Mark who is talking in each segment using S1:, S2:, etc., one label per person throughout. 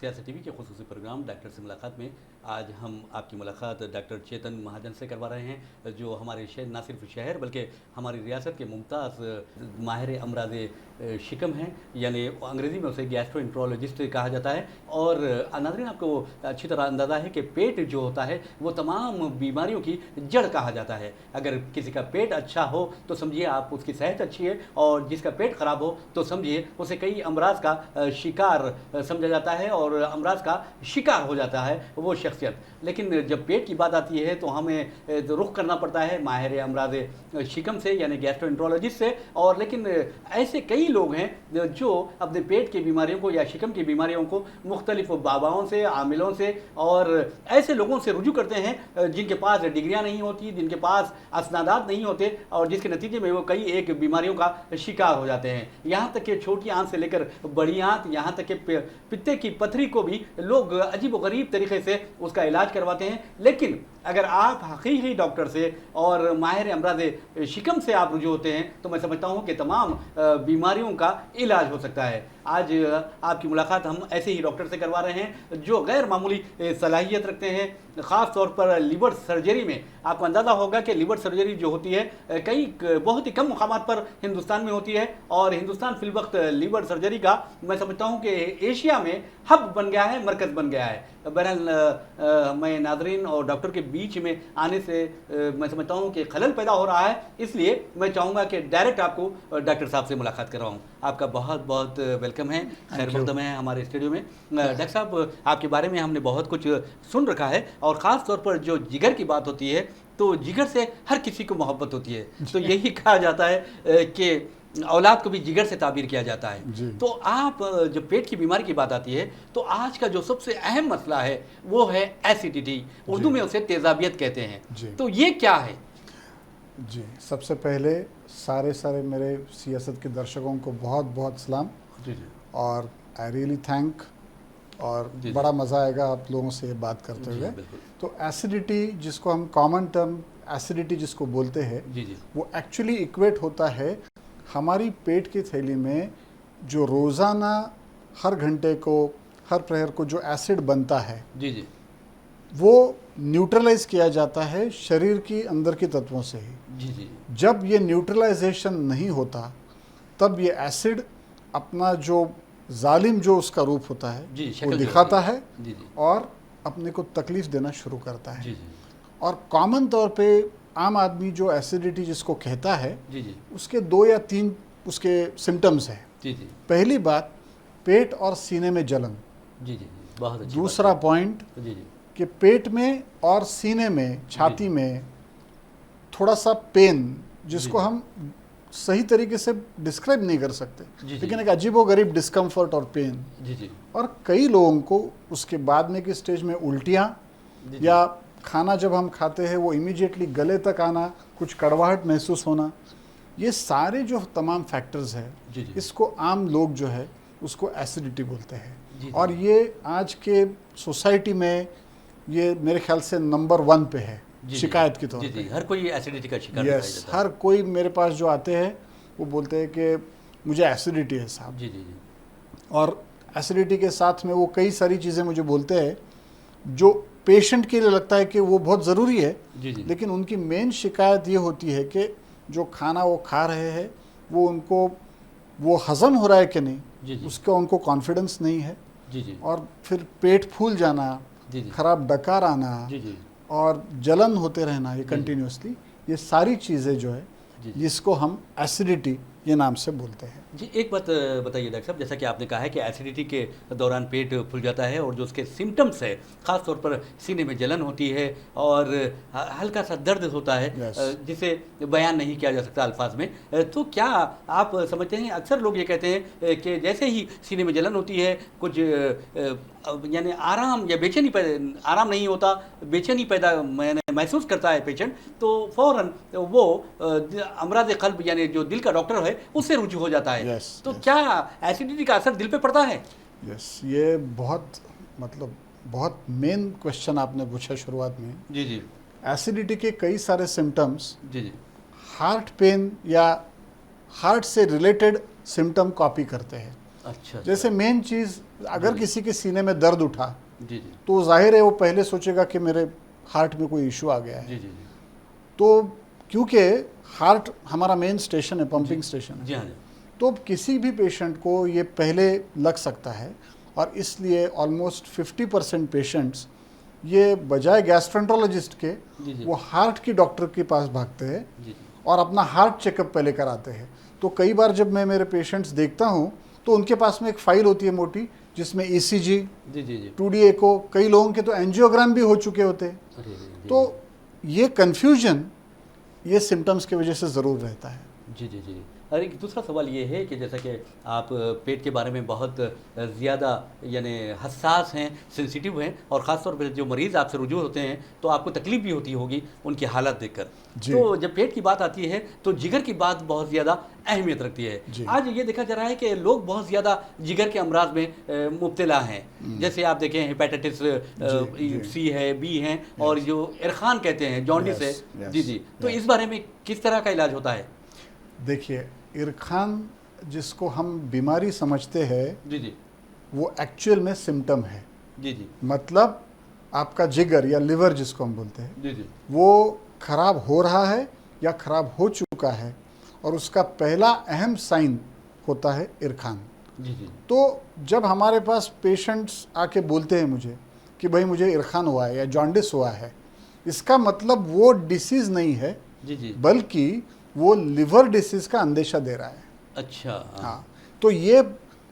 S1: सियासत टीवी के खुसूसी programme doctor से मुलाकात में आज हम आपकी मुलाकात डॉक्टर चेतन महाजन से करवा रहे हैं, जो हमारे शहर न सिर्फ शहर बल्कि हमारी रियासत के मुमताज़ माहिर अमराज शिकम हैं, यानी अंग्रेज़ी में उसे गैस्ट्रोएंट्रोलॉजिस्ट कहा जाता है। और नाज़रीन, आपको अच्छी तरह अंदाज़ा है कि पेट जो होता है वो तमाम बीमारियों की जड़ कहा जाता है। अगर किसी का पेट अच्छा हो तो समझिए आप उसकी सेहत अच्छी है, और जिसका पेट ख़राब हो तो समझिए उसे कई अमराज का शिकार समझा जाता है और अमराज का शिकार हो जाता है वो शख्सियत। लेकिन जब पेट की बात आती है तो हमें रुख करना पड़ता है माहिर अमराज शिकम से, यानी गैस्ट्रोएंट्रोलॉजिस्ट से। और लेकिन ऐसे कई लोग हैं जो अपने पेट की बीमारियों को या शिकम की बीमारियों को मुख्तलिफ बाबाओं से, आमिलों से और ऐसे लोगों से रुजू करते हैं जिनके पास डिग्रियां नहीं होती, जिनके पास असनादात नहीं होते, और जिसके नतीजे में वो कई एक बीमारियों का शिकार हो जाते हैं। यहाँ तक कि छोटी आंत से लेकर बड़ी आंत, यहाँ तक कि पित्ते की पथरी को भी लोग अजीब व गरीब तरीके से उसका इलाज करवाते हैं। लेकिन अगर आप हकीकी डॉक्टर से और माहिर अमराज शिकम से आप रुजू होते हैं तो मैं समझता हूँ कि तमाम बीमारियों का इलाज हो सकता है। आज आपकी मुलाकात हम ऐसे ही डॉक्टर से करवा रहे हैं जो गैर मामूली सलाहियत रखते हैं, ख़ास तौर पर लिवर सर्जरी में। आपको अंदाज़ा होगा कि लिवर सर्जरी जो होती है कई बहुत ही कम मुकामात पर हिंदुस्तान में होती है, और हिंदुस्तान फिल वक्त लिवर सर्जरी का मैं समझता हूँ कि एशिया में हब बन गया है, मरकज़ बन गया है। बहरहाल मैं नाज़रीन और डॉक्टर के बीच में आने से मैं समझता हूँ कि खलल पैदा हो रहा है, इसलिए मैं चाहूँगा कि डायरेक्ट आपको डॉक्टर साहब से मुलाकात करवाऊँ। आपका बहुत बहुत वेलकम है, खैर मकदम है हमारे स्टूडियो में। डॉक्टर साहब, आपके बारे में हमने बहुत कुछ सुन रखा है, और ख़ास तौर पर जो जिगर की बात होती है तो जिगर से हर किसी को मोहब्बत होती है। तो यही कहा जाता है कि औलाद को भी जिगर से ताबीर किया जाता है। तो आप जब पेट की बीमारी की बात आती है तो आज का जो सबसे अहम मसला है वो है एसिडिटी, उर्दू में उसे तेजाबियत कहते हैं। तो ये क्या है?
S2: जी, सबसे पहले सारे मेरे सियासत के दर्शकों को बहुत बहुत सलाम। और आई रियली थैंक, और बड़ा मज़ा आएगा आप लोगों से ये बात करते हुए। तो एसिडिटी, जिसको हम कॉमन टर्म एसिडिटी जिसको बोलते हैं, वो एक्चुअली इक्वेट होता है हमारी पेट की थैली में जो रोज़ाना हर घंटे को, हर प्रहर को जो एसिड बनता है वो न्यूट्रलाइज किया जाता है शरीर की अंदर के तत्वों से ही। जब ये न्यूट्रलाइजेशन नहीं होता तब ये एसिड अपना जो जालिम जो उसका रूप होता है वो दिखाता है और अपने को तकलीफ देना शुरू करता है। और कॉमन तौर पे आम आदमी जो एसिडिटी जिसको कहता है उसके 2 या 3 उसके सिम्टम्स हैं। पहली बात, पेट और सीने में जलन।
S1: बहुत अच्छी
S2: दूसरा पॉइंट कि पेट में और सीने में, छाती में थोड़ा सा पेन, जिसको हम सही तरीके से डिस्क्राइब नहीं कर सकते, लेकिन एक अजीबोगरीब डिस्कम्फर्ट और पेन। और कई लोगों को उसके बाद में की स्टेज में उल्टियाँ, या खाना जब हम खाते हैं वो इमीडिएटली गले तक आना, कुछ कड़वाहट महसूस होना। ये सारे जो तमाम फैक्टर्स हैं इसको आम लोग जो है उसको एसिडिटी बोलते हैं। और ये आज के सोसाइटी में ये मेरे ख्याल से नंबर 1 पे है शिकायत की तौर पे।
S1: हर कोई एसिडिटी का शिकार
S2: यस, हर कोई मेरे पास जो आते हैं वो बोलते हैं कि मुझे एसिडिटी है साहब। और एसिडिटी के साथ में वो कई सारी चीज़ें मुझे बोलते हैं जो पेशेंट के लिए लगता है कि वो बहुत ज़रूरी है, लेकिन उनकी मेन शिकायत ये होती है कि जो खाना वो खा रहे हैं वो उनको वो हज़म हो रहा है कि नहीं, उसका उनको कॉन्फिडेंस नहीं है। और फिर पेट फूल जाना, खराब डकार आना और जलन होते रहना, ये कंटिन्यूसली, ये सारी चीज़ें जो है जिसको हम एसिडिटी ये नाम से बोलते हैं।
S1: जी, एक बात बताइए डॉक्टर साहब, जैसा कि आपने कहा है कि एसिडिटी के दौरान पेट फूल जाता है और जो उसके सिम्टम्स है, ख़ास तौर पर सीने में जलन होती है और हल्का सा दर्द होता है जिसे बयान नहीं किया जा सकता अल्फाज में, तो क्या आप समझते हैं, अक्सर लोग ये कहते हैं कि जैसे ही सीने में जलन होती है, कुछ यानी आराम या बेचैनी आराम नहीं होता, बेचैनी पैदा महसूस करता है पेशेंट, तो फ़ौरन वो अमराज क़ल्ब यानी जो दिल का डॉक्टर है उससे रुजू हो जाता है। तो क्या एसिडिटी का असर दिल पे पड़ता है?
S2: ये बहुत मेन क्वेश्चन आपने पूछा शुरुआत में। एसिडिटी के कई सारे सिम्टम्स हार्ट पेन या हार्ट से रिलेटेड सिम्टम कॉपी करते हैं।
S1: अच्छा।
S2: जैसे मेन चीज़, अगर किसी के सीने में दर्द उठा
S1: जी जी
S2: तो जाहिर है वो पहले सोचेगा कि मेरे हार्ट में कोई इशू आ गया है।
S1: जी जी जी
S2: तो क्योंकि हार्ट हमारा मेन स्टेशन है, पंपिंग स्टेशन है,
S1: जी हाँ जी।
S2: तो किसी भी पेशेंट को ये पहले लग सकता है, और इसलिए ऑलमोस्ट 50% पेशेंट्स ये बजाय गैस्ट्रेंटरोलॉजिस्ट के
S1: जी जी
S2: वो हार्ट की डॉक्टर के पास भागते हैं
S1: जी जी
S2: और अपना हार्ट चेकअप पहले कराते हैं। तो कई बार जब मैं मेरे पेशेंट्स देखता हूँ तो उनके पास में एक फाइल होती है मोटी, जिसमें ECG,
S1: जी जी जी
S2: 2D एको, कई लोगों के तो एंजियोग्राम भी हो चुके होते हैं।
S1: अरे जी
S2: तो ये कन्फ्यूजन ये सिम्टम्स की वजह से ज़रूर रहता है।
S1: जी जी जी। और एक दूसरा सवाल ये है कि जैसा कि आप पेट के बारे में बहुत ज़्यादा यानी हसास हैं, सेंसिटिव हैं, और ख़ासतौर पर जो मरीज़ आपसे रुजू होते हैं तो आपको तकलीफ भी होती होगी उनकी हालत देखकर।
S2: जी।
S1: तो जब पेट की बात आती है तो जिगर की बात बहुत ज़्यादा अहमियत रखती है।
S2: जी।
S1: आज ये देखा जा रहा है कि लोग बहुत ज़्यादा जिगर के अमराज में मुब्तला हैं। जैसे आप देखें हेपेटाइटिस C है, B है, और जो इरखान कहते हैं जॉन्डिस है। जी जी। तो इस बारे में किस तरह का इलाज होता है?
S2: देखिए, इरखान जिसको हम बीमारी समझते हैं
S1: जी जी
S2: वो एक्चुअल में सिम्टम है।
S1: जी जी
S2: मतलब आपका जिगर या लिवर जिसको हम बोलते हैं
S1: जी जी
S2: वो खराब हो रहा है या खराब हो चुका है, और उसका पहला अहम साइन होता है इरखान।
S1: जी जी
S2: तो जब हमारे पास पेशेंट्स आके बोलते हैं मुझे कि भाई मुझे इरखान हुआ है या जॉन्डिस हुआ है, इसका मतलब वो डिसीज़ नहीं है,
S1: जी जी।
S2: बल्कि वो लिवर डिसीज़ का अंदेशा दे रहा है।
S1: अच्छा।
S2: हाँ, तो ये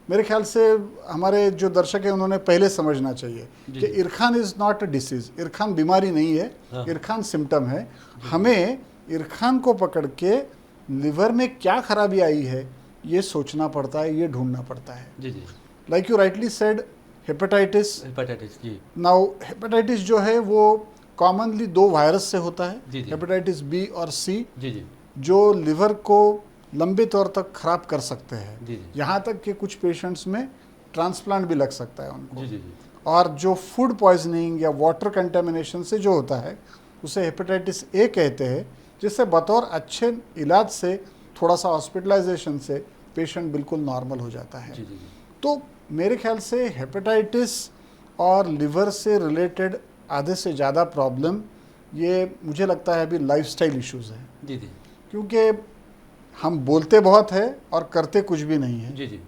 S2: मेरे ख्याल से हमारे जो दर्शक हैं उन्होंने पहले समझना चाहिए कि इरखान इज़ नॉट अ डिसीज़। इरखान बीमारी नहीं है,
S1: हाँ।
S2: इरखान सिम्टम है। हमें इरखान को पकड़ के लिवर में क्या खराबी आई है ये सोचना पड़ता है, ये ढूंढना पड़ता है।
S1: जी जी।
S2: Like you rightly said, hepatitis.
S1: Hepatitis जी
S2: नाउ हेपेटाइटिस जो है वो कॉमनली 2 वायरस से होता है,
S1: जी, जी।
S2: हेपेटाइटिस B और C,
S1: जी जी
S2: जो लिवर को लंबे तौर तक खराब कर सकते हैं।
S1: जी, जी।
S2: यहाँ तक कि कुछ पेशेंट्स में ट्रांसप्लांट भी लग सकता है उनको।
S1: जी जी जी
S2: और जो फूड पॉइजनिंग या वाटर कंटेमिनेशन से जो होता है उसे हेपेटाइटिस A कहते हैं, जिससे बतौर अच्छे इलाज से, थोड़ा सा हॉस्पिटलाइजेशन से पेशेंट बिल्कुल नॉर्मल हो जाता है।
S1: जी जी जी।
S2: तो मेरे ख्याल से हेपेटाइटिस और लिवर से रिलेटेड आधे से ज़्यादा प्रॉब्लम ये मुझे लगता है अभी लाइफस्टाइल इश्यूज़ हैं,
S1: जी जी
S2: क्योंकि हम बोलते बहुत है और करते कुछ भी नहीं है।
S1: जी जी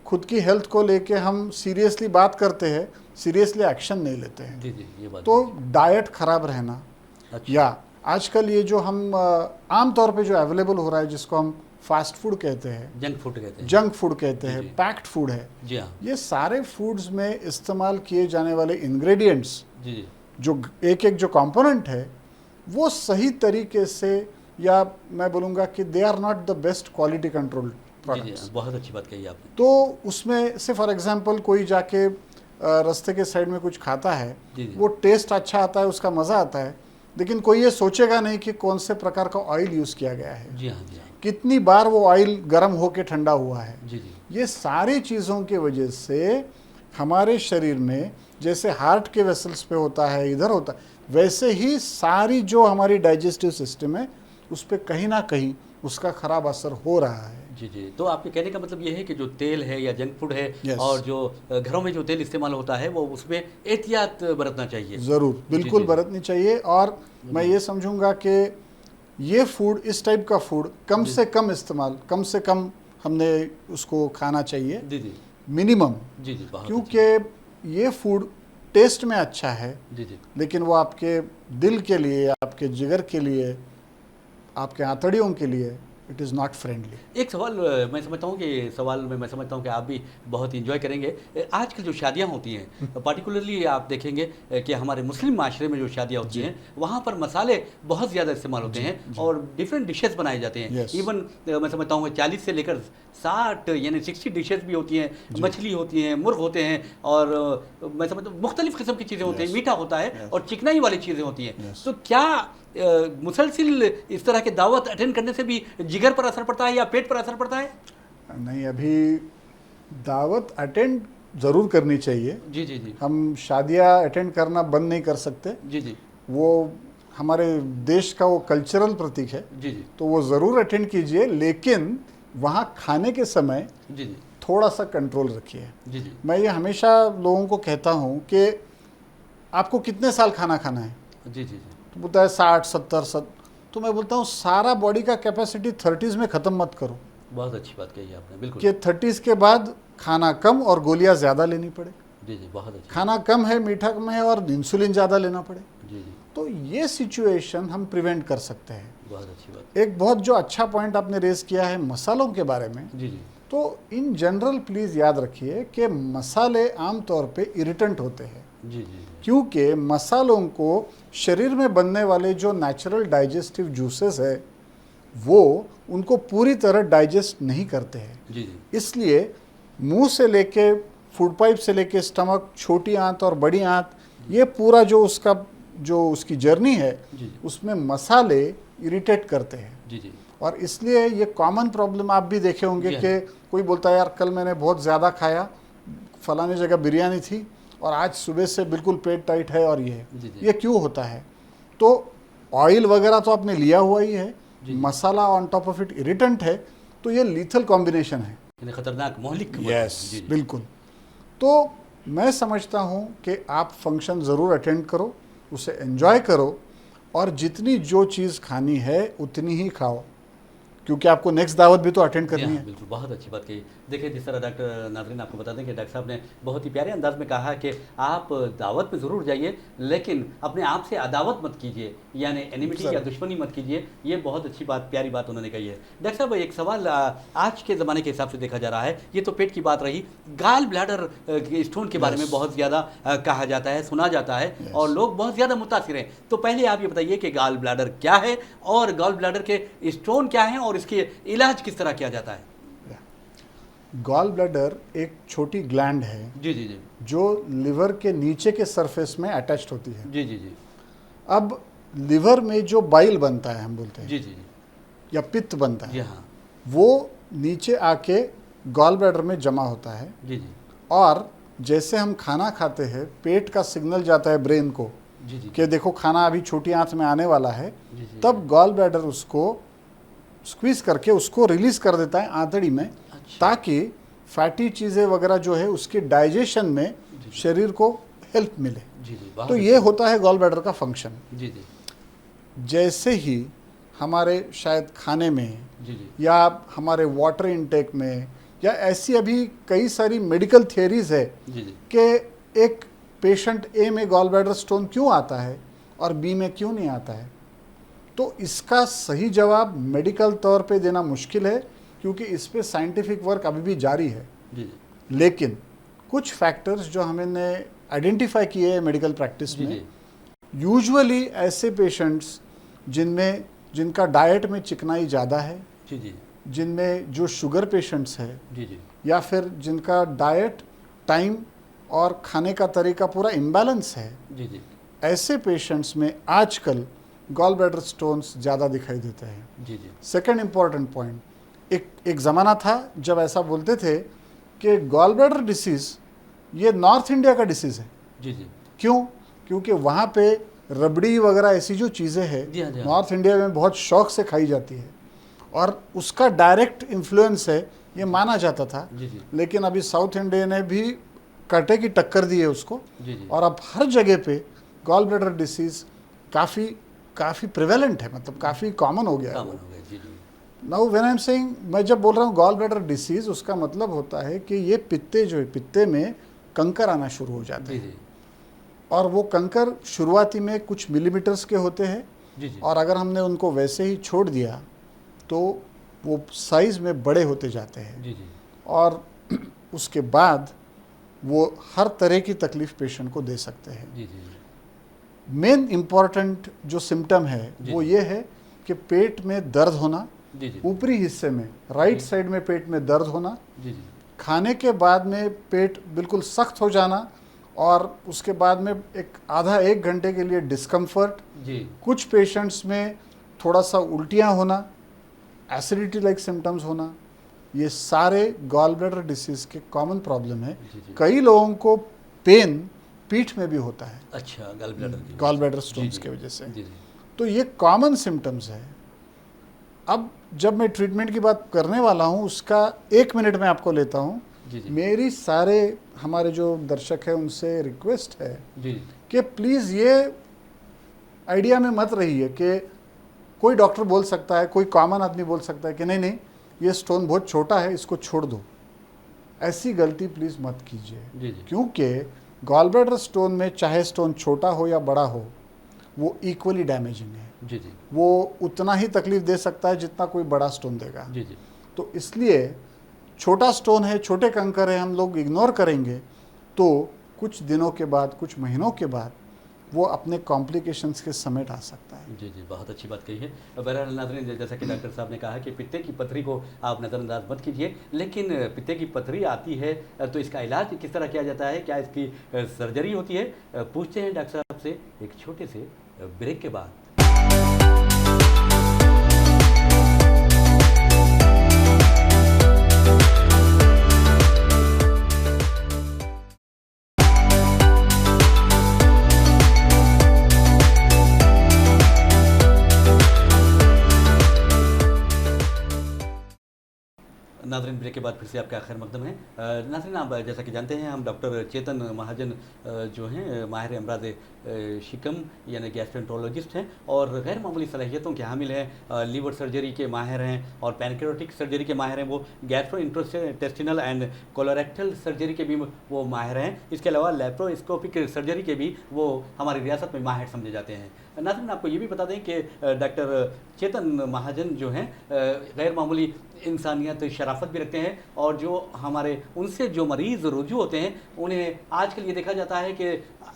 S2: खुद की हेल्थ को लेके हम सीरियसली बात करते हैं, सीरियसली एक्शन नहीं लेते हैं।
S1: जी जी ये बात
S2: तो डाइट खराब रहना,
S1: अच्छा।
S2: या आजकल ये जो हम आम तौर पे जो अवेलेबल हो रहा है जिसको हम फास्ट फूड कहते हैं,
S1: जंक फूड कहते हैं।
S2: जंक फूड कहते
S1: जी,
S2: हैं,
S1: जी।
S2: पैक्ड फूड है,
S1: जी हाँ।
S2: ये सारे फूड्स में इस्तेमाल किए जाने वाले इंग्रेडिएंट्स,
S1: जी जी
S2: जो एक एक जो कंपोनेंट है वो सही तरीके से, या मैं बोलूँगा कि they are not the best quality control
S1: जी जी
S2: प्रोडक्ट्स।
S1: बहुत अच्छी बात कही आपने।
S2: तो उसमें से फॉर एग्जांपल कोई जाके रास्ते के साइड में कुछ खाता है,
S1: जी, जी।
S2: वो टेस्ट अच्छा आता है, उसका मज़ा आता है, लेकिन कोई ये सोचेगा नहीं कि कौन से प्रकार का ऑयल यूज़ किया गया है,
S1: जी हाँ जी हाँ।
S2: कितनी बार वो ऑयल गर्म होके ठंडा हुआ है।
S1: जी जी
S2: ये सारी चीज़ों की वजह से हमारे शरीर में जैसे हार्ट के वेसल्स पे होता है, इधर होता है, वैसे ही सारी जो हमारी डाइजेस्टिव सिस्टम है उस पर कहीं ना कहीं उसका ख़राब असर हो रहा है।
S1: जी जी। तो आपके कहने का मतलब ये है कि जो तेल है या जंक फूड है,
S2: Yes.
S1: और जो घरों में जो तेल इस्तेमाल होता है वो उसमें एहतियात बरतना चाहिए।
S2: ज़रूर, बिल्कुल
S1: जी।
S2: बरतनी चाहिए। और मैं ये समझूंगा कि ये फूड, इस टाइप का फूड कम से कम इस्तेमाल, कम से कम हमने उसको खाना चाहिए,
S1: जी जी
S2: मिनिमम।
S1: जी जी बहुत
S2: क्योंकि ये फूड टेस्ट में अच्छा है,
S1: जी जी
S2: लेकिन वो आपके दिल के लिए, आपके जिगर के लिए, आपके आंतड़ियों के लिए इट इज़ नॉट फ्रेंडली।
S1: एक सवाल मैं समझता हूँ कि सवाल में मैं समझता हूँ कि आप भी बहुत इंजॉय करेंगे। आजकल जो शादियाँ होती हैं, पर्टिकुलरली आप देखेंगे कि हमारे मुस्लिम माशरे में जो शादियाँ होती हैं वहाँ पर मसाले बहुत ज़्यादा इस्तेमाल होते हैं और डिफरेंट डिशेस बनाए जाते हैं।
S2: Yes.
S1: इवन मैं समझता हूँ 40 से लेकर 60 यानी 60 डिशेस भी होती हैं, मछली होती हैं, मुर्ग होते हैं, और मैं समझता हूँ मुख्तलिफ किस्म की चीज़ें होती हैं, मीठा होता है और चिकनाई वाली चीज़ें होती हैं। तो क्या मुसलसिल इस तरह के दावत अटेंड करने से भी जिगर पर असर पड़ता है या पेट पर असर पड़ता है?
S2: नहीं, अभी दावत अटेंड ज़रूर करनी चाहिए।
S1: जी जी जी
S2: हम शादियाँ अटेंड करना बंद नहीं कर सकते,
S1: जी जी
S2: वो हमारे देश का वो कल्चरल प्रतीक है,
S1: जी जी
S2: तो वो ज़रूर अटेंड कीजिए, लेकिन वहाँ खाने के समय
S1: जी जी
S2: थोड़ा सा कंट्रोल रखिए।
S1: जी जी
S2: मैं ये हमेशा लोगों को कहता हूँ कि आपको कितने साल खाना खाना है,
S1: जी जी जी
S2: तो बोलता है 60 70 तो मैं बोलता हूँ सारा बॉडी का कैपेसिटी 30s में ख़त्म मत करो,
S1: बहुत अच्छी बात कही आपने, बिल्कुल।
S2: कि 30s के बाद खाना कम और गोलियां ज़्यादा लेनी पड़े,
S1: जी जी बहुत अच्छी
S2: खाना कम है, मीठा कम है और इंसुलिन ज़्यादा लेना पड़े।
S1: जी जी
S2: तो ये सिचुएशन हम प्रिवेंट कर सकते हैं।
S1: बहुत अच्छी बात।
S2: एक बहुत जो अच्छा पॉइंट आपने रेज किया है मसालों के बारे में,
S1: जी जी
S2: तो इन जनरल प्लीज़ याद रखिए कि मसाले आमतौर पे इरिटेंट होते हैं,
S1: जी जी जी
S2: क्योंकि मसालों को शरीर में बनने वाले जो नेचुरल डाइजेस्टिव जूसेस है वो उनको पूरी तरह डाइजेस्ट नहीं करते हैं।
S1: जी जी
S2: इसलिए मुंह से लेके फूड पाइप से लेके स्टमक, छोटी आंत और बड़ी आंत, ये पूरा जो उसकी जर्नी है
S1: जी जी
S2: उसमें मसाले इरिटेट करते हैं।
S1: जी जी
S2: और इसलिए ये कॉमन प्रॉब्लम आप भी देखे होंगे
S1: जी हाँ।
S2: कि कोई बोलता है यार कल मैंने बहुत ज़्यादा खाया, फलाने जगह बिरयानी थी और आज सुबह से बिल्कुल पेट टाइट है और
S1: जी, जी।
S2: ये क्यों होता है? तो ऑयल वगैरह तो आपने लिया हुआ ही है,
S1: जी, जी।
S2: Masala on top of it irritant है, तो ये लीथल कॉम्बिनेशन है।
S1: यानी खतरनाक मोहलिक
S2: यस
S1: जी जी
S2: बिल्कुल। तो मैं समझता हूँ कि आप फंक्शन ज़रूर अटेंड करो, उसे एंजॉय करो और जितनी जो चीज़ खानी है उतनी ही खाओ, क्योंकि आपको नेक्स्ट दावत भी तो अटेंड
S1: जी
S2: करनी
S1: हाँ,
S2: है।
S1: बिल्कुल बहुत अच्छी बात कही। देखिए जिस तरह डॉक्टर नाजरीन आपको बता दें कि डॉक्टर साहब ने बहुत ही प्यारे अंदाज में कहा कि आप दावत में ज़रूर जाइए लेकिन अपने आप से अदावत मत कीजिए, यानी एनिमिटी या दुश्मनी मत कीजिए। ये बहुत अच्छी बात, प्यारी बात उन्होंने कही है। डॉक्टर साहब एक सवाल आज के ज़माने के हिसाब से देखा जा रहा है, ये तो पेट की बात रही, गाल ब्लैडर स्टोन के बारे में
S2: Yes.
S1: बहुत ज़्यादा कहा जाता है, सुना जाता है
S2: Yes.
S1: और लोग बहुत ज़्यादा मुतासिर हैं। तो पहले आप ये बताइए कि गाल ब्लैडर क्या है और गाल ब्लैडर के स्टोन क्या हैं और इसके इलाज किस तरह किया जाता है?
S2: गॉल ब्लैडर एक छोटी ग्लैंड है
S1: जी जी जी
S2: जो लिवर के नीचे के सरफेस में अटैच्ड होती है।
S1: जी जी जी
S2: अब लिवर में जो बाइल बनता है हम बोलते हैं,
S1: जी जी जी
S2: या पित्त बनता
S1: जी
S2: है,
S1: हाँ
S2: वो नीचे आके गॉल ब्लैडर में जमा होता है
S1: जी जी
S2: और जैसे हम खाना खाते हैं पेट का सिग्नल जाता है ब्रेन को
S1: जी जी
S2: कि देखो खाना अभी छोटी आंत में आने वाला है,
S1: जी जी
S2: तब गॉल ब्लैडर उसको स्क्वीज करके उसको रिलीज कर देता है आंतड़ी में,
S1: अच्छा
S2: ताकि फैटी चीज़ें वगैरह जो है उसके डाइजेशन में शरीर को हेल्प मिले।
S1: जी जी
S2: तो ये होता है गॉल ब्लैडर का फंक्शन।
S1: जी जी
S2: जैसे ही हमारे शायद खाने में
S1: जी जी
S2: या हमारे वाटर इनटेक में या ऐसी अभी कई सारी मेडिकल थियरीज है
S1: जी जी
S2: कि एक पेशेंट ए में गॉल ब्लैडर स्टोन क्यों आता है और बी में क्यों नहीं आता है, तो इसका सही जवाब मेडिकल तौर पे देना मुश्किल है, क्योंकि इस पे साइंटिफिक वर्क अभी भी जारी है।
S1: जी जी
S2: लेकिन कुछ फैक्टर्स जो हमने आइडेंटिफाई किए हैं मेडिकल प्रैक्टिस
S1: जी
S2: में,
S1: जी
S2: यूजुअली ऐसे पेशेंट्स जिनका डाइट में चिकनाई ज़्यादा है,
S1: जी जी
S2: जिनमें जो शुगर पेशेंट्स है,
S1: जी जी
S2: या फिर जिनका डाइट टाइम और खाने का तरीका पूरा इम्बैलेंस है,
S1: जी जी
S2: ऐसे पेशेंट्स में आजकल गॉल ब्लैडर स्टोन्स ज़्यादा दिखाई देते हैं।
S1: जी जी
S2: सेकंड इम्पॉर्टेंट पॉइंट, एक ज़माना था जब ऐसा बोलते थे कि गॉल ब्लैडर डिसीज़ ये नॉर्थ इंडिया का डिसीज़ है।
S1: जी जी
S2: क्यों? क्योंकि वहाँ पे रबड़ी वगैरह ऐसी जो चीज़ें हैं
S1: जी हाँ, जी हाँ।
S2: नॉर्थ इंडिया में बहुत शौक से खाई जाती है और उसका डायरेक्ट इन्फ्लुएंस है ये माना जाता था।
S1: जी जी
S2: लेकिन अभी साउथ इंडिया ने भी कांटे की टक्कर दी है उसको,
S1: जी जी
S2: और अब हर जगह पे गॉल ब्लैडर डिसीज़ काफ़ी प्रिवेलेंट है, मतलब काफ़ी कॉमन हो गया है।
S1: कॉमन हो गया। जी जी
S2: now when I am saying, मैं जब बोल रहा हूँ गॉल ब्लैडर डिसीज़, उसका मतलब होता है कि ये पित्ते जो है, पित्ते में कंकर आना शुरू हो जाते
S1: जी
S2: हैं
S1: जी
S2: और वो कंकर शुरुआती में कुछ मिलीमीटर्स के होते हैं
S1: जी जी
S2: और अगर हमने उनको वैसे ही छोड़ दिया तो वो साइज़ में बड़े होते जाते हैं
S1: जी जी
S2: और उसके बाद वो हर तरह की तकलीफ़ पेशेंट को दे सकते हैं।
S1: जी जी
S2: मेन इम्पॉर्टेंट जो सिम्टम है
S1: जी,
S2: वो
S1: जी।
S2: ये है कि पेट में दर्द होना,
S1: जी जी
S2: ऊपरी हिस्से में राइट
S1: जी।
S2: साइड में पेट में दर्द होना,
S1: जी जी
S2: खाने के बाद में पेट बिल्कुल सख्त हो जाना और उसके बाद में आधा एक घंटे के लिए डिस्कम्फर्ट,
S1: जी
S2: कुछ पेशेंट्स में थोड़ा सा उल्टियाँ होना, एसिडिटी लाइक सिम्टम्स होना, ये सारे गॉल ब्लैडर डिसीज़ के कॉमन प्रॉब्लम है।
S1: जी जी
S2: कई लोगों को पेन पीठ में भी होता है
S1: अच्छा गॉल ब्लैडर की
S2: गॉल ब्लैडर
S1: जी,
S2: स्टोन्स
S1: जी।
S2: की वजह से।
S1: जी जी
S2: तो ये कॉमन सिम्टम्स है। अब जब मैं ट्रीटमेंट की बात करने वाला हूँ उसका 1 मिनट में आपको लेता हूँ
S1: जी जी
S2: मेरी सारे हमारे जो दर्शक हैं उनसे रिक्वेस्ट है
S1: जी
S2: कि प्लीज़ ये आइडिया में मत रहिए कि कोई डॉक्टर बोल सकता है, कोई कॉमन आदमी बोल सकता है कि नहीं नहीं ये स्टोन बहुत छोटा है, इसको छोड़ दो। ऐसी गलती प्लीज़ मत कीजिए,
S1: जी जी
S2: क्योंकि गॉल ब्लैडर स्टोन में चाहे स्टोन छोटा हो या बड़ा हो, वो इक्वली डैमेजिंग है।
S1: जी जी
S2: वो उतना ही तकलीफ दे सकता है जितना कोई बड़ा स्टोन देगा।
S1: जी जी
S2: तो इसलिए छोटा स्टोन है, छोटे कंकर है, हम लोग इग्नोर करेंगे तो कुछ दिनों के बाद, कुछ महीनों के बाद वो अपने कॉम्प्लिकेशंस के समेट आ सकता है।
S1: जी जी, बहुत अच्छी बात कही है। बहरहाल नाज़रीन, जैसा कि डॉक्टर साहब ने कहा कि पित्ते की पथरी को आप नज़रअंदाज मत कीजिए, लेकिन पित्ते की पथरी आती है तो इसका इलाज किस तरह किया जाता है, क्या इसकी सर्जरी होती है, पूछते हैं डॉक्टर साहब से एक छोटे से ब्रेक के बाद। नाज़रीन, ब्रेक के बाद फिर से आपका खैर मकदम है। नाज़रीन, आप जैसा कि जानते हैं हम डॉक्टर चेतन महाजन जो हैं माहिर अमराज शिकम यानी गैस्ट्रोएंटरोलॉजिस्ट हैं और गैर मामूली सलाहियतों के हामिल हैं। लीवर सर्जरी के माहिर हैं और पैनक्रियाटिक सर्जरी के माहिर हैं। वो गैस्ट्रोइंटेस्टिनल एंड कोलोरेक्टल सर्जरी के भी वो माहिर हैं। इसके अलावा लैप्रोस्कोपिक सर्जरी के भी वो हमारी रियासत में माहिर समझे जाते हैं। नाज़रीन, आपको ये भी बता दें कि डॉक्टर चेतन महाजन जो हैं गैर मामूली इंसानियत, शराफत भी रखते हैं और जो हमारे उनसे जो मरीज़ रुजू होते हैं उन्हें आजकल ये देखा जाता है कि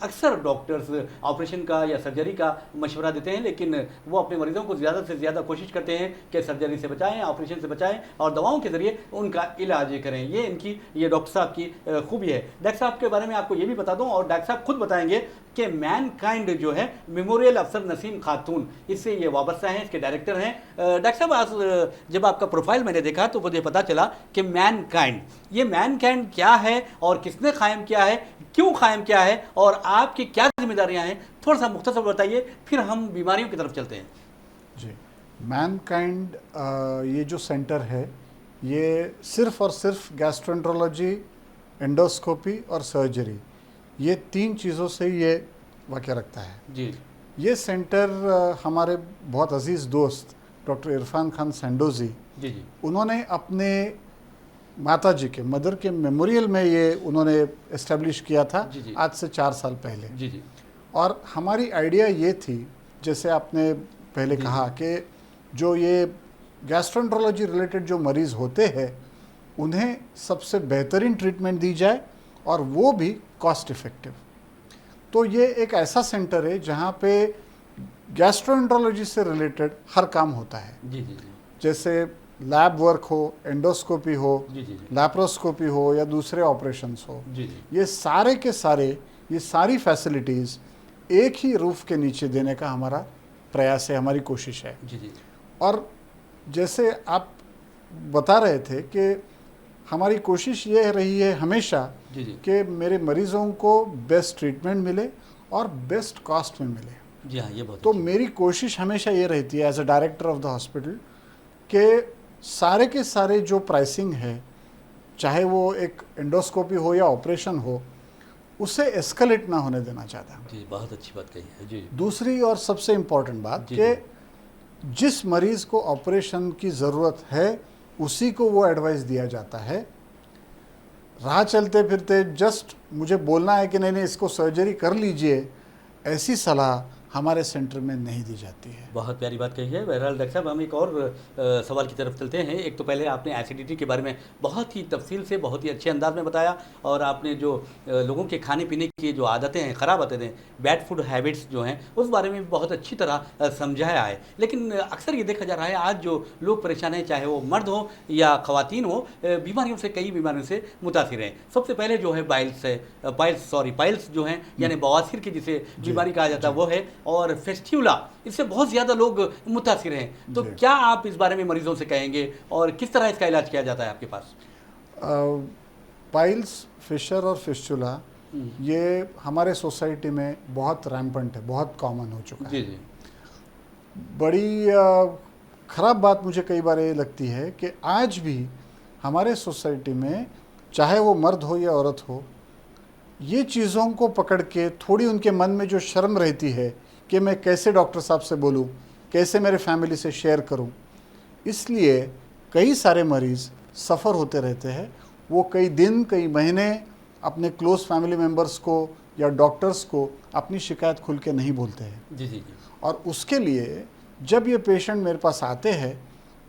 S1: अक्सर डॉक्टर्स ऑपरेशन का या सर्जरी का मशवरा देते हैं, लेकिन वो अपने मरीज़ों को ज़्यादा से ज़्यादा कोशिश करते हैं कि सर्जरी से बचाएं, ऑपरेशन से बचाएं और दवाओं के ज़रिए उनका इलाज करें। ये डॉक्टर साहब की खूबी है। डॉक्टर साहब के बारे में आपको ये भी बता दूँ और डॉक्टर साहब खुद बताएंगे कि मैनकाइंड जो है मेमोरियल अफसर नसीम खातून, इससे ये वाबस्ता हैं, इसके डायरेक्टर हैं। डॉक्टर साहब, आज जब आपका प्रोफाइल मैंने देखा तो मुझे पता चला कि ये मैनकाइंड क्या है और किसने कायम किया है, क्यों कायम किया है और आपकी क्या जिम्मेदारियां हैं, थोड़ा सा मुख्तसर बताइए, फिर हम बीमारियों की तरफ चलते हैं।
S2: जी, मैनकाइंड ये जो सेंटर है ये सिर्फ और सिर्फ गैस्ट्रोएंटरोलॉजी, एंडोस्कोपी और सर्जरी, ये 3 चीज़ों से ये वाक़या रखता है।
S1: जी,
S2: ये सेंटर हमारे बहुत अजीज़ दोस्त डॉक्टर इरफान खान सेंडोज़ी,
S1: जी जी,
S2: उन्होंने अपने माता जी के मदर के मेमोरियल में ये उन्होंने इस्टेब्लिश किया था।
S1: जी जी,
S2: आज से 4 साल पहले।
S1: जी जी,
S2: और हमारी आइडिया ये थी, जैसे आपने पहले कहा कि जो ये गैस्ट्रोएंटरोलॉजी रिलेटेड जो मरीज़ होते हैं उन्हें सबसे बेहतरीन ट्रीटमेंट दी जाए और वो भी कॉस्ट इफ़ेक्टिव। तो ये एक ऐसा सेंटर है जहाँ पे गैस्ट्रोएंटरोलॉजी से रिलेटेड हर काम होता है।
S1: जी जी, जी
S2: जैसे लैब वर्क हो, एंडोस्कोपी हो,
S1: जी, जी,
S2: लैप्रोस्कोपी हो या दूसरे ऑपरेशंस हो,
S1: जी जी,
S2: ये सारे के सारे, ये सारी फैसिलिटीज़ एक ही रूफ के नीचे देने का हमारा प्रयास है, हमारी कोशिश है।
S1: जी जी,
S2: और जैसे आप बता रहे थे कि हमारी कोशिश ये रही है हमेशा
S1: जी जी,
S2: कि मेरे मरीज़ों को बेस्ट ट्रीटमेंट मिले और बेस्ट कॉस्ट में मिले।
S1: जी हाँ, ये बहुत
S2: तो
S1: अच्छी
S2: मेरी कोशिश हमेशा ये रहती है as a director of the hospital कि सारे के सारे जो प्राइसिंग है, चाहे वो एक एंडोस्कोपी हो या ऑपरेशन हो, उसे एस्केलेट ना होने देना चाहता।
S1: जी, बहुत अच्छी बात कही है। जी,
S2: दूसरी और सबसे इम्पॉर्टेंट बात
S1: जी,
S2: कि जिस मरीज़ को ऑपरेशन की ज़रूरत है उसी को वो एडवाइस दिया जाता है। राह चलते फिरते जस्ट मुझे बोलना है कि नहीं नहीं इसको सर्जरी कर लीजिए, ऐसी सलाह हमारे सेंटर में नहीं दी जाती है।
S1: बहुत प्यारी बात कही है। बहरहाल डॉक्टर साहब, हम एक और सवाल की तरफ चलते हैं। एक तो पहले आपने एसिडिटी के बारे में बहुत ही तफसील से, बहुत ही अच्छे अंदाज में बताया और आपने जो लोगों के खाने पीने की जो आदतें हैं, ख़राब आदतें, बैड फूड हैबिट्स जो हैं, उस बारे में बहुत अच्छी तरह समझाया है। लेकिन अक्सर ये देखा जा रहा है आज जो लोग परेशान हैं, चाहे वो मर्द हो या ख़वातीन हो, बीमारियों से, कई बीमारियों से मुतासिर हैं। सबसे पहले जो है पाइल्स जो हैं, यानी बवासीर की जिसे बीमारी कहा जाता है वो है, और फेस्ट्यूला, इससे बहुत ज़्यादा लोग मुतासिर हैं। तो क्या आप इस बारे में मरीजों से कहेंगे और किस तरह इसका इलाज किया जाता है आपके पास?
S2: पाइल्स, फिशर और फिस्टुला ये हमारे सोसाइटी में बहुत रैम्पेंट है, बहुत कॉमन हो चुका है।
S1: जी जी,
S2: बड़ी ख़राब बात मुझे कई बार ये लगती है कि आज भी हमारे सोसाइटी में चाहे वो मर्द हो या औरत हो, ये चीज़ों को पकड़ के थोड़ी उनके मन में जो शर्म रहती है कि मैं कैसे डॉक्टर साहब से बोलूँ, कैसे मेरे फैमिली से शेयर करूँ, इसलिए कई सारे मरीज़ सफ़र होते रहते हैं। वो कई दिन कई महीने अपने क्लोज फैमिली मेम्बर्स को या डॉक्टर्स को अपनी शिकायत खुल के नहीं बोलते हैं।
S1: जी जी जी।
S2: और उसके लिए जब ये पेशेंट मेरे पास आते हैं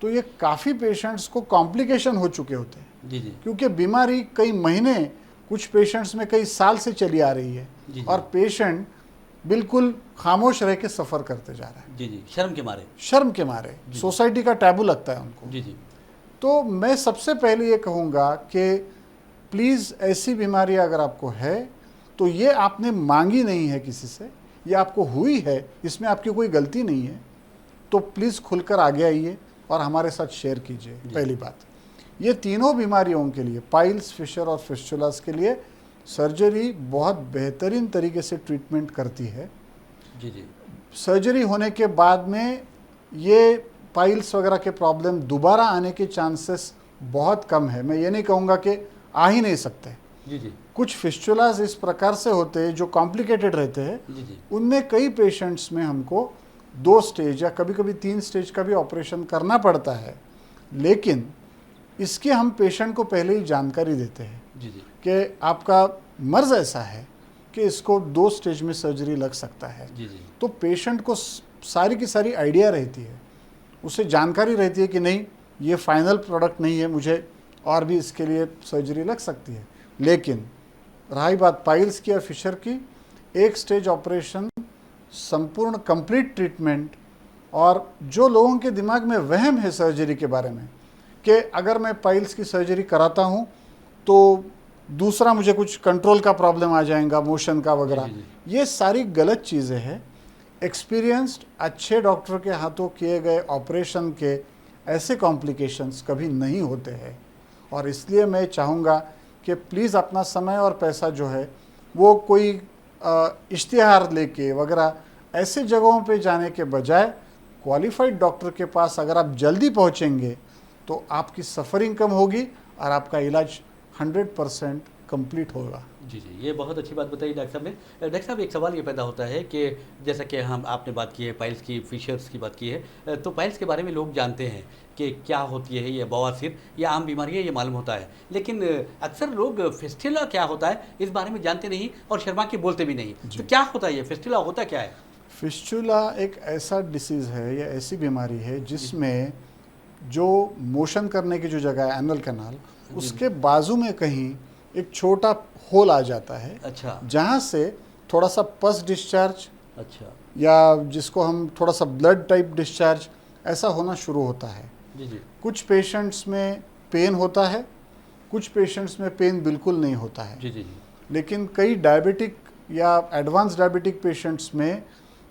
S2: तो ये काफ़ी पेशेंट्स को कॉम्प्लिकेशन हो चुके होते हैं।
S1: जी जी।
S2: क्योंकि बीमारी कई महीने, कुछ पेशेंट्स में कई साल से चली आ रही है।
S1: जी जी।
S2: और पेशेंट बिल्कुल खामोश रह के सफ़र करते जा रहा है।
S1: जी जी, शर्म के मारे।
S2: शर्म के मारे, सोसाइटी का टैबू लगता है उनको।
S1: जी जी।
S2: तो मैं सबसे पहले ये कहूँगा कि प्लीज़ ऐसी बीमारी अगर आपको है तो ये आपने मांगी नहीं है किसी से, ये आपको हुई है, इसमें आपकी कोई गलती नहीं है, तो प्लीज़ खुलकर आगे आइए और हमारे साथ शेयर कीजिए। पहली बात, ये तीनों बीमारियों के लिए, पाइल्स, फिशर और फिस्टुलास के लिए सर्जरी बहुत बेहतरीन तरीके से ट्रीटमेंट करती है।
S1: जी जी।
S2: सर्जरी होने के बाद में ये पाइल्स वगैरह के प्रॉब्लम दोबारा आने के चांसेस बहुत कम है। मैं ये नहीं कहूँगा कि आ ही नहीं सकते।
S1: जी जी।
S2: कुछ फिस्टुलास इस प्रकार से होते हैं जो कॉम्प्लिकेटेड रहते हैं।
S1: जी जी।
S2: उनमें कई पेशेंट्स में हमको 2 स्टेज या कभी कभी 3 स्टेज का भी ऑपरेशन करना पड़ता है, लेकिन इसकी हम पेशेंट को पहले ही जानकारी देते हैं
S1: जी जी।
S2: कि आपका मर्ज ऐसा है कि इसको 2 स्टेज में सर्जरी लग सकता है।
S1: जी जी।
S2: तो पेशेंट को सारी की सारी आइडिया रहती है, उसे जानकारी रहती है कि नहीं, ये फाइनल प्रोडक्ट नहीं है, मुझे और भी इसके लिए सर्जरी लग सकती है। लेकिन रही बात पाइल्स की या फिशर की, 1 स्टेज ऑपरेशन, संपूर्ण कंप्लीट ट्रीटमेंट। और जो लोगों के दिमाग में वहम है सर्जरी के बारे में कि अगर मैं पाइल्स की सर्जरी कराता हूँ तो दूसरा मुझे कुछ कंट्रोल का प्रॉब्लम आ जाएगा, मोशन का वगैरह, ये सारी गलत चीज़ें हैं। एक्सपीरियंस्ड अच्छे डॉक्टर के हाथों किए गए ऑपरेशन के ऐसे कॉम्प्लिकेशंस कभी नहीं होते हैं। और इसलिए मैं चाहूँगा कि प्लीज़ अपना समय और पैसा जो है वो कोई इश्तिहार लेके वगैरह ऐसे जगहों पे जाने के बजाय क्वालिफाइड डॉक्टर के पास अगर आप जल्दी पहुँचेंगे तो आपकी सफ़रिंग कम होगी और आपका इलाज 100% कंप्लीट होगा।
S1: जी जी, ये बहुत अच्छी बात बताई डॉक्टर साहब ने। डॉक्टर साहब, एक सवाल ये पैदा होता है कि जैसा कि आपने बात की है पाइल्स की, फिशर्स की बात की है, तो पाइल्स के बारे में लोग जानते हैं कि क्या होती है, ये बवासीर या आम बीमारी है, ये मालूम होता है, लेकिन अक्सर लोग फिस्टुला क्या होता है इस बारे में जानते नहीं और शर्मा के बोलते भी नहीं। तो क्या होता है ये फिस्टुला, होता क्या है?
S2: फिस्टुला एक ऐसा डिसीज़ है या ऐसी बीमारी है जिसमें जो मोशन करने की जो जगह है एनल कैनाल, उसके बाजू में कहीं एक छोटा होल आ जाता है।
S1: अच्छा।
S2: जहाँ से थोड़ा सा पस डिस्चार्ज,
S1: अच्छा,
S2: या जिसको हम थोड़ा सा ब्लड टाइप डिस्चार्ज ऐसा होना शुरू होता है।
S1: जी जी।
S2: कुछ पेशेंट्स में पेन होता है, कुछ पेशेंट्स में पेन बिल्कुल नहीं होता है।
S1: जी जी जी।
S2: लेकिन कई डायबिटिक या एडवांस डायबिटिक पेशेंट्स में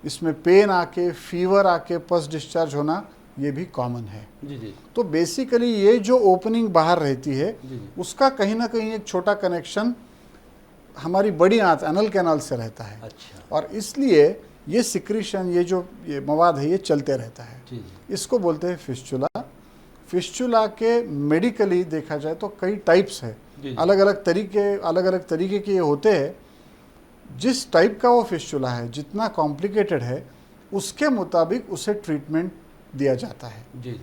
S2: इसमें पेन आके, फीवर आके, पस डिस्चार्ज होना ये भी कॉमन है।
S1: जी जी।
S2: तो बेसिकली ये जो ओपनिंग बाहर रहती है
S1: जी जी।
S2: उसका कहीं ना कहीं एक छोटा कनेक्शन हमारी बड़ी आंत एनल कैनाल से रहता है।
S1: अच्छा।
S2: और इसलिए ये सिक्रीशन, ये मवाद है, ये चलते रहता है।
S1: जी जी।
S2: इसको बोलते हैं फिस्टुला। फिस्टुला के मेडिकली देखा जाए तो कई टाइप्स है,
S1: जी जी।
S2: अलग अलग तरीके के ये होते हैं। जिस टाइप का वो फिस्टुला है, जितना कॉम्प्लिकेटेड है, उसके मुताबिक उसे ट्रीटमेंट दिया जाता है।
S1: जी।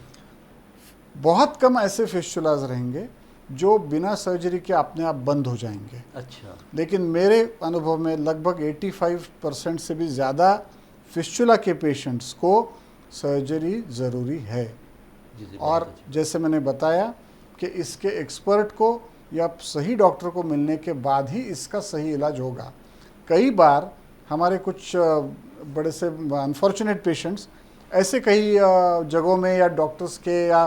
S2: बहुत कम ऐसे फिस्टुलाज रहेंगे जो बिना सर्जरी के अपने आप बंद हो जाएंगे।
S1: अच्छा।
S2: लेकिन मेरे अनुभव में लगभग 85% से भी ज़्यादा फिस्टुला के पेशेंट्स को सर्जरी ज़रूरी है।
S1: जी जी।
S2: और जैसे मैंने बताया कि इसके एक्सपर्ट को या सही डॉक्टर को मिलने के बाद ही इसका सही इलाज होगा। कई बार हमारे कुछ बड़े से अनफॉर्चुनेट पेशेंट्स ऐसे कई जगहों में या डॉक्टर्स के या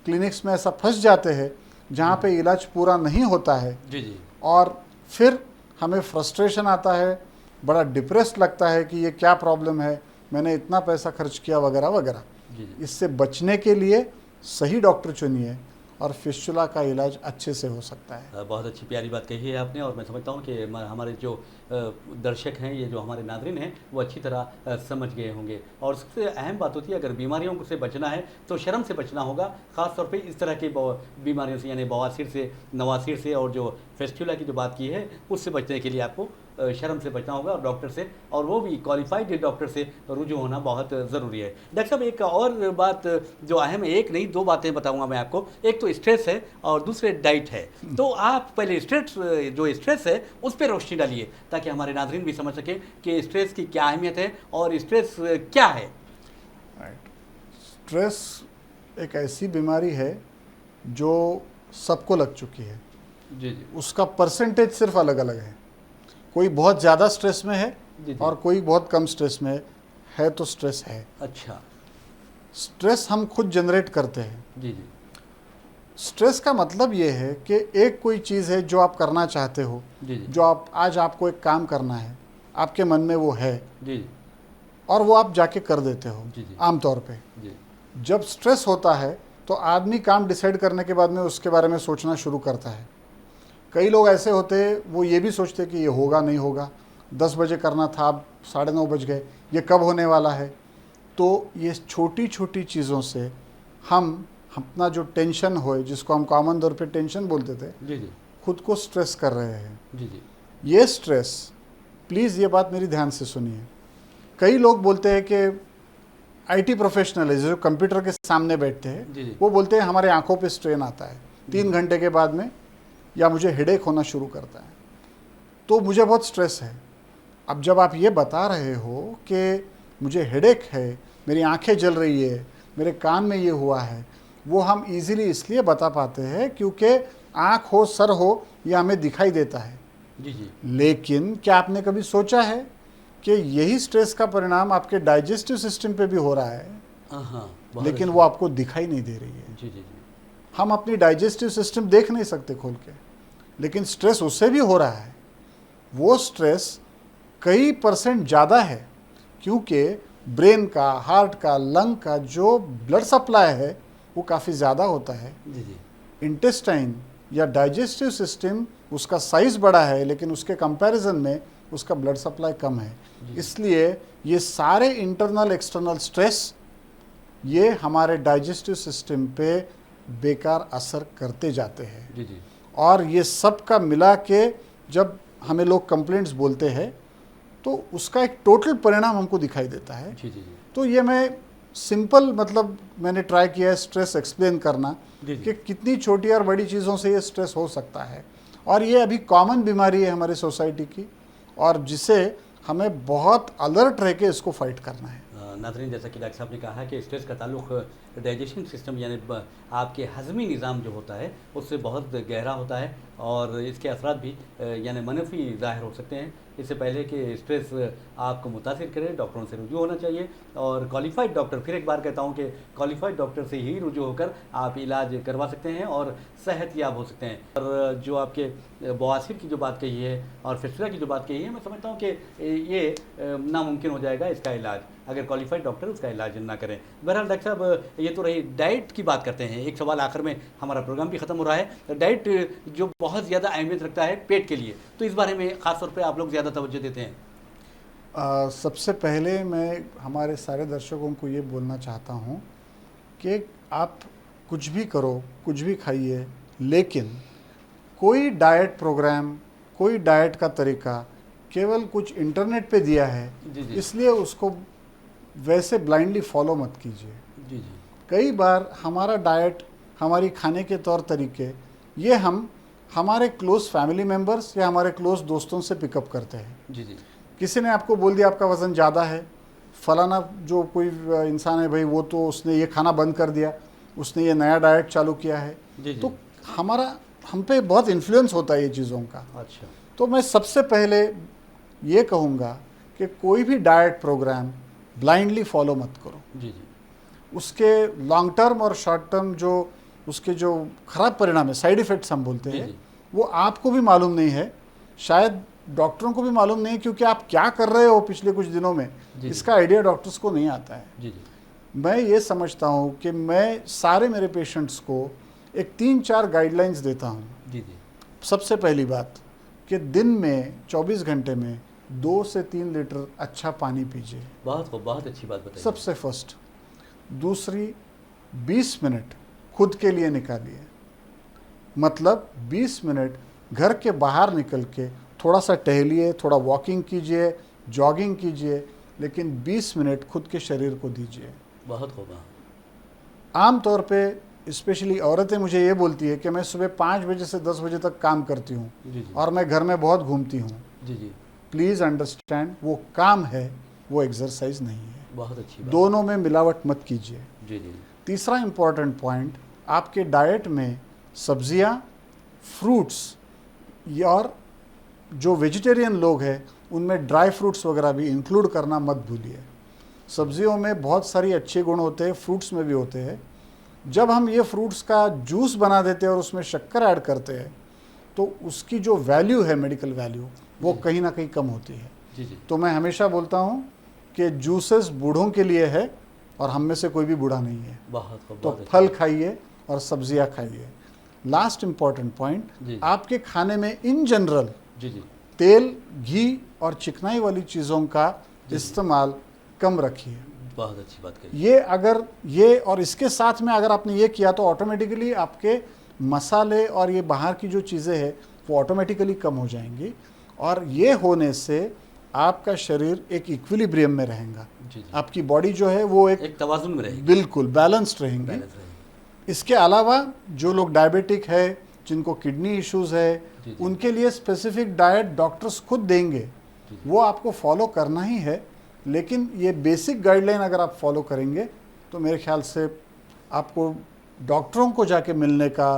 S2: क्लिनिक्स में ऐसा फंस जाते हैं जहाँ पे इलाज पूरा नहीं होता है।
S1: जी जी।
S2: और फिर हमें फ्रस्ट्रेशन आता है, बड़ा डिप्रेस्ड लगता है कि ये क्या प्रॉब्लम है, मैंने इतना पैसा खर्च किया वगैरह वगैरह।
S1: जी जी।
S2: इससे बचने के लिए सही डॉक्टर चुनिए और फिस्टुला का इलाज अच्छे से हो सकता है।
S1: बहुत अच्छी प्यारी बात कही है आपने, और मैं समझता हूँ कि हमारे जो दर्शक हैं, ये जो हमारे नाज़रीन हैं, वो अच्छी तरह समझ गए होंगे। और सबसे अहम बात होती है, अगर बीमारियों से बचना है तो शर्म से बचना होगा, ख़ास तौर पे इस तरह की बीमारियों से, यानी बवासीर से, नवासीर से, और जो फिस्टुला की जो बात की है उससे बचने के लिए आपको शर्म से बचना होगा, और डॉक्टर से, और वो भी क्वालिफाइड डॉक्टर से रुजू होना बहुत ज़रूरी है। डॉक्टर साहब, एक और बात जो अहम है, एक नहीं दो बातें बताऊंगा मैं आपको। एक तो स्ट्रेस है और दूसरे डाइट है। तो आप पहले स्ट्रेस है उस पर रोशनी डालिए, ताकि हमारे नाज़रीन भी समझ सकें कि स्ट्रेस की क्या अहमियत है और स्ट्रेस क्या है।
S2: स्ट्रेस एक ऐसी बीमारी है जो सबको लग चुकी है।
S1: जी जी।
S2: उसका परसेंटेज सिर्फ अलग अलग है। कोई बहुत ज़्यादा स्ट्रेस में है
S1: जी जी।
S2: और कोई बहुत कम स्ट्रेस में है, तो स्ट्रेस है।
S1: अच्छा।
S2: स्ट्रेस हम खुद जनरेट करते हैं।
S1: जी जी।
S2: स्ट्रेस का मतलब ये है कि एक कोई चीज़ है जो आप करना चाहते हो,
S1: जी जी।
S2: जो आज आपको एक काम करना है, आपके मन में वो है,
S1: जी जी।
S2: और वो आप जाके कर देते हो।
S1: जी जी।
S2: आमतौर पे
S1: जी।
S2: जब स्ट्रेस होता है तो आदमी काम डिसाइड करने के बाद में उसके बारे में सोचना शुरू करता है। कई लोग ऐसे होते हैं, वो ये भी सोचते कि ये होगा नहीं होगा, 10 बजे करना था, अब 9:30 बज गए, ये कब होने वाला है। तो ये छोटी छोटी चीज़ों से हम अपना जो टेंशन हो, जिसको हम कॉमन तौर पे टेंशन बोलते थे,
S1: जी जी।
S2: खुद को स्ट्रेस कर रहे हैं।
S1: जी जी।
S2: ये स्ट्रेस, प्लीज़ ये बात मेरी ध्यान से सुनिए। कई लोग बोलते हैं कि आईटी प्रोफेशनल है जो कंप्यूटर के सामने बैठते हैं,
S1: जी जी।
S2: वो बोलते हैं हमारे आंखों पे स्ट्रेन आता है 3 घंटे के बाद में, या मुझे हेडेक होना शुरू करता है, तो मुझे बहुत स्ट्रेस है। अब जब आप ये बता रहे हो कि मुझे हेडेक है, मेरी आंखें जल रही है, मेरे कान में ये हुआ है, वो हम इजीली इसलिए बता पाते हैं क्योंकि आँख हो, सर हो, ये हमें दिखाई देता है।
S1: जी जी।
S2: लेकिन क्या आपने कभी सोचा है कि यही स्ट्रेस का परिणाम आपके डाइजेस्टिव सिस्टम पे भी हो रहा है,
S1: हाँ,
S2: लेकिन वो आपको दिखाई नहीं दे रही है।
S1: जी जी जी।
S2: हम अपनी डाइजेस्टिव सिस्टम देख नहीं सकते खोल के, लेकिन स्ट्रेस उससे भी हो रहा है। वो स्ट्रेस कई % ज़्यादा है, क्योंकि ब्रेन का, हार्ट का, लंग का जो ब्लड सप्लाई है वो काफ़ी ज़्यादा होता है।
S1: जी जी।
S2: इंटेस्टाइन या डाइजेस्टिव सिस्टम, उसका साइज़ बड़ा है, लेकिन उसके कंपैरिजन में उसका ब्लड सप्लाई कम है। इसलिए ये सारे इंटरनल एक्सटर्नल स्ट्रेस, ये हमारे डाइजेस्टिव सिस्टम पे बेकार असर करते जाते हैं।
S1: जी जी।
S2: और ये सब का मिला के जब हमें लोग कंप्लेंट्स बोलते हैं, तो उसका एक टोटल परिणाम हमको दिखाई देता है।
S1: जी जी जी।
S2: तो ये मैं सिंपल, मतलब मैंने ट्राई किया है स्ट्रेस एक्सप्लेन करना कि कितनी छोटी और बड़ी चीज़ों से ये स्ट्रेस हो सकता है। और ये अभी कॉमन बीमारी है हमारी सोसाइटी की, और जिसे हमें बहुत अलर्ट रह के इसको फाइट करना है।
S1: नाज़रीन, जैसा कि डॉक्टर साहब ने कहा कि स्ट्रेस का ताल्लुक डाइजेशन सिस्टम, यानी आपके हज़मी निज़ाम जो होता है उससे बहुत गहरा होता है, और इसके असरात भी यानी मनफी ज़ाहिर हो सकते हैं। इससे पहले कि स्ट्रेस आपको मुतासिर करे, डॉक्टरों से रुजू होना चाहिए, और क्वालिफाइड डॉक्टर, फिर एक बार कहता हूँ कि क्वालिफाइड डॉक्टर से ही रुजू होकर आप इलाज करवा सकते हैं और सेहतयाब हो सकते हैं। और जो आपके बवासीर की जो बात कही है और फिस्टुला की जो बात कही है, मैं समझता हूँ कि ये नामुमकिन हो जाएगा इसका इलाज, अगर क्वालिफाइड डॉक्टर उसका इलाज ना करें। बहरहाल डॉक्टर साहब, ये तो रही डाइट की बात करते हैं। एक सवाल आखिर में, हमारा प्रोग्राम भी ख़त्म हो रहा है। डाइट जो बहुत ज़्यादा अहमियत रखता है पेट के लिए, तो इस बारे में ख़ास तौर पे आप लोग ज़्यादा तवज्जो देते हैं।
S2: सबसे पहले मैं हमारे सारे दर्शकों को ये बोलना चाहता हूँ कि आप कुछ भी करो, कुछ भी खाइए, लेकिन कोई डाइट प्रोग्राम, कोई डाइट का तरीका केवल कुछ इंटरनेट पे दिया है, इसलिए उसको वैसे ब्लाइंडली फॉलो मत कीजिए।
S1: जी जी।
S2: कई बार हमारा डाइट, हमारी खाने के तौर तरीके, ये हम हमारे क्लोज फैमिली मेम्बर्स या हमारे क्लोज दोस्तों से पिकअप करते हैं।
S1: जी जी।
S2: किसी ने आपको बोल दिया आपका वज़न ज़्यादा है, फलाना जो कोई इंसान है भाई, वो तो उसने ये खाना बंद कर दिया, उसने ये नया डाइट चालू किया है।
S1: जी जी।
S2: तो हम पे बहुत इन्फ्लुएंस होता है ये चीज़ों का।
S1: अच्छा।
S2: तो मैं सबसे पहले ये कहूँगा कि कोई भी डाइट प्रोग्राम ब्लाइंडली फॉलो मत करो।
S1: जी जी।
S2: उसके लॉन्ग टर्म और शॉर्ट टर्म जो उसके जो ख़राब परिणाम है, साइड इफ़ेक्ट्स हम बोलते हैं, वो आपको भी मालूम नहीं है, शायद डॉक्टरों को भी मालूम नहीं, क्योंकि आप क्या कर रहे हो पिछले कुछ दिनों में, इसका आइडिया डॉक्टर्स को नहीं आता है।
S1: जी जी।
S2: मैं ये समझता हूँ कि मैं सारे मेरे पेशेंट्स को एक 3-4 गाइडलाइंस देता हूँ।
S1: जी जी।
S2: सबसे पहली बात कि दिन में 24 घंटे में 2 से 3 लीटर अच्छा पानी पीजिए।
S1: बहुत अच्छी बात बताई।
S2: सबसे फर्स्ट। दूसरी, 20 मिनट खुद के लिए निकालिए। मतलब 20 मिनट घर के बाहर निकल के थोड़ा सा टहलिए, थोड़ा वॉकिंग कीजिए, जॉगिंग कीजिए, लेकिन 20 मिनट खुद के शरीर को दीजिए।
S1: बहुत खूब।
S2: आम तौर पे स्पेशली औरतें मुझे ये बोलती है कि मैं सुबह 5 बजे से 10 बजे तक काम करती हूँ और मैं घर में बहुत घूमती हूँ।
S1: जी जी।
S2: प्लीज़ अंडरस्टैंड, वो काम है, वो एक्सरसाइज नहीं है।
S1: बहुत अच्छी बात।
S2: दोनों में मिलावट मत कीजिए।
S1: जी जी।
S2: तीसरा इम्पॉर्टेंट पॉइंट, आपके डाइट में सब्जियाँ, फ्रूट्स और जो वेजिटेरियन लोग हैं उनमें ड्राई फ्रूट्स वगैरह भी इंक्लूड करना मत भूलिए। सब्जियों में बहुत सारी अच्छे गुण होते हैं, फ्रूट्स में भी होते हैं। जब हम ये फ्रूट्स का जूस बना देते हैं और उसमें शक्कर ऐड करते हैं तो उसकी जो वैल्यू है, मेडिकल वैल्यू, वो कहीं ना कहीं कम होती है।
S1: जी जी।
S2: तो मैं हमेशा बोलता हूँ कि जूसेस बूढ़ों के लिए है और हम में से कोई भी बूढ़ा नहीं है। तो फल खाइए और सब्जियाँ खाइए। लास्ट इम्पॉर्टेंट पॉइंट, आपके खाने में इन जनरल तेल, घी और चिकनाई वाली चीज़ों का इस्तेमाल कम रखिए।
S1: बहुत अच्छी बात कही।
S2: ये और इसके साथ में अगर आपने ये किया तो ऑटोमेटिकली आपके मसाले और ये बाहर की जो चीज़ें हैं वो ऑटोमेटिकली कम हो जाएंगी और ये होने से आपका शरीर एक इक्विलिब्रियम में रहेगा। आपकी बॉडी जो है वो एक
S1: तवाज़ुन में रहेगी,
S2: बिल्कुल बैलेंस्ड रहेंगी। इसके अलावा जो लोग डायबिटिक है, जिनको किडनी इश्यूज है, उनके लिए स्पेसिफिक डाइट डॉक्टर्स खुद देंगे, वो आपको फॉलो करना ही है। लेकिन ये बेसिक गाइडलाइन अगर आप फॉलो करेंगे तो मेरे ख्याल से आपको डॉक्टरों को जाके मिलने का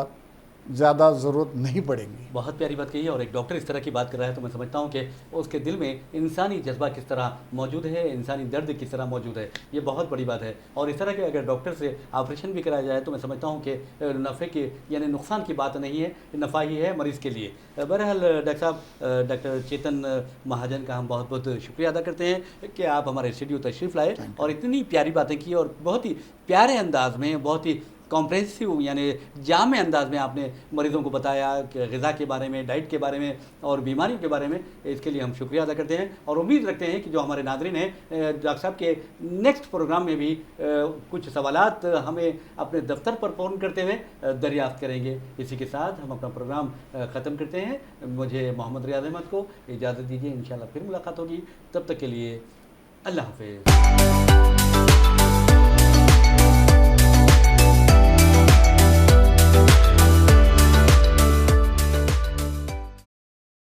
S2: ज़्यादा ज़रूरत नहीं पड़ेगी।
S1: बहुत प्यारी बात कही है। और एक डॉक्टर इस तरह की बात कर रहा है तो मैं समझता हूँ कि उसके दिल में इंसानी जज्बा किस तरह मौजूद है, इंसानी दर्द किस तरह मौजूद है, ये बहुत बड़ी बात है। और इस तरह के अगर डॉक्टर से ऑपरेशन भी कराया जाए तो मैं समझता हूँ कि नफ़े की यानी नुकसान की बात नहीं है, नफ़ा ही है मरीज़ के लिए। बहरहाल डॉक्टर साहब, डॉक्टर चेतन महाजन का हम बहुत बहुत शुक्रिया अदा करते हैं कि आप हमारे स्टूडियो तशरीफ़ लाए और इतनी प्यारी बातें की और बहुत ही प्यारे अंदाज में, बहुत ही कॉम्प्रेहेंसिव यानी जामे अंदाज में आपने मरीज़ों को बताया कि ग़िज़ा के बारे में, डाइट के बारे में और बीमारियों के बारे में। इसके लिए हम शुक्रिया अदा करते हैं और उम्मीद रखते हैं कि जो हमारे नाज़रीन हैं डॉक्टर साहब के नेक्स्ट प्रोग्राम में भी कुछ सवालात हमें अपने दफ्तर पर फ़ोन करते हुए दरियाफ़्त करेंगे। इसी के साथ हम अपना प्रोग्राम ख़त्म करते हैं। मुझे मोहम्मद रियाज़ अहमद को इजाज़त दीजिए, इंशाअल्लाह फिर मुलाकात होगी। तब तक के लिए अल्लाह हाफ़िज़।